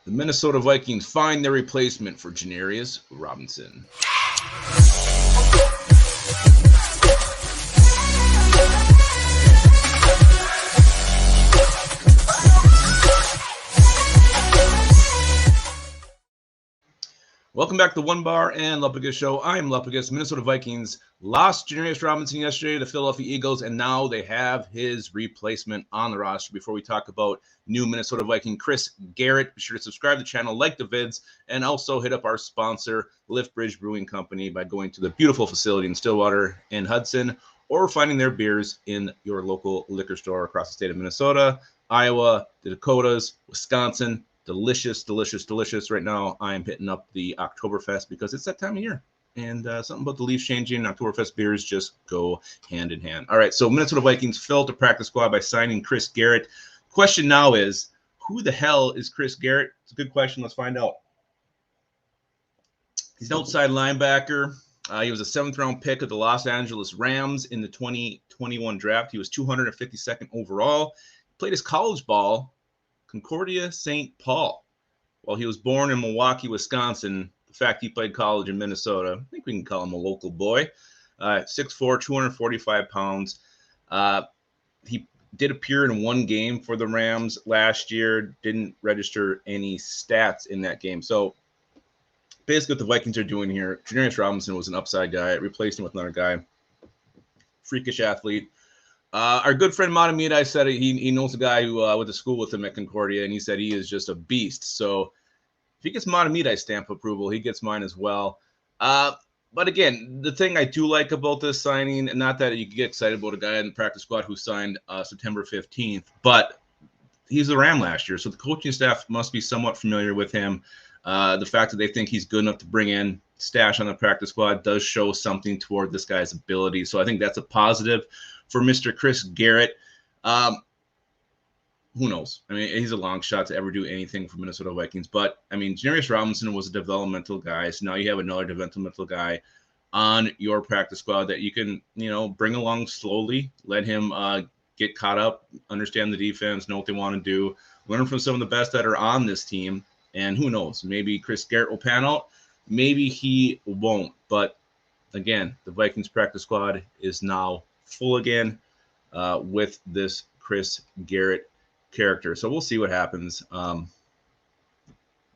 The Minnesota Vikings find their replacement for Janarius Robinson. Welcome back to the Onebar and Lupagus show. I'm Lupagus. Minnesota Vikings lost Janarius Robinson yesterday to the Philadelphia Eagles, and now they have his replacement on the roster. Before we talk about new Minnesota Viking Chris Garrett, be sure to subscribe to the channel, like the vids, and also hit up our sponsor, Lift Bridge Brewing Company, by going to the beautiful facility in Stillwater and Hudson, or finding their beers in your local liquor store across the state of Minnesota, Iowa, the Dakotas, Wisconsin. Delicious, delicious, delicious. Right now, I am hitting up the Oktoberfest because it's that time of year. And something about the leaves changing and Oktoberfest beers just go hand in hand. All right, so Minnesota Vikings filled the practice squad by signing Chris Garrett. Question now is, who the hell is Chris Garrett? It's a good question. Let's find out. He's an outside linebacker. He was a 7th-round pick of the Los Angeles Rams in the 2021 draft. He was 252nd overall. Played his college ball Concordia St. Paul. While he was born in Milwaukee, Wisconsin, the fact he played college in Minnesota, I think we can call him a local boy. 6'4", 245 pounds. He did appear in one game for the Rams last year, didn't register any stats in that game. So basically what the Vikings are doing here, Janarius Robinson was an upside guy, replaced him with another guy, freakish athlete. Our good friend Matamida said he knows a guy who went to school with him at Concordia, and he said he is just a beast. So if he gets Matamida's stamp of approval, he gets mine as well. But again, the thing I do like about this signing, and not that you get excited about a guy in the practice squad who signed September 15th, but he's a Ram last year, so the coaching staff must be somewhat familiar with him. The fact that they think he's good enough to bring in Stash on the practice squad does show something toward this guy's ability. So I think that's a positive for Mr. Chris Garrett. Who knows? I mean, he's a long shot to ever do anything for Minnesota Vikings. But, I mean, Janarius Robinson was a developmental guy. So now you have another developmental guy on your practice squad that you can, bring along slowly. Let him get caught up, understand the defense, know what they want to do, learn from some of the best that are on this team. And who knows? Maybe Chris Garrett will pan out. Maybe he won't. But, again, the Vikings practice squad is now full again with this Chris Garrett character. So we'll see what happens. What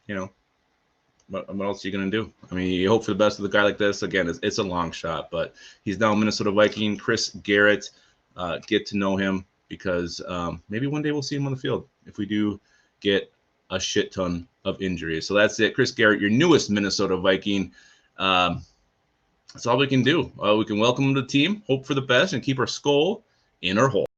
else are you going to do? I mean, you hope for the best of the guy like this. Again, it's a long shot, but he's now a Minnesota Viking. Chris Garrett, get to know him because maybe one day we'll see him on the field if we do get a shit ton of injuries. So that's it. Chris Garrett, your newest Minnesota Viking. That's all we can do. We can welcome him to the team, hope for the best, and keep our skull in our hole.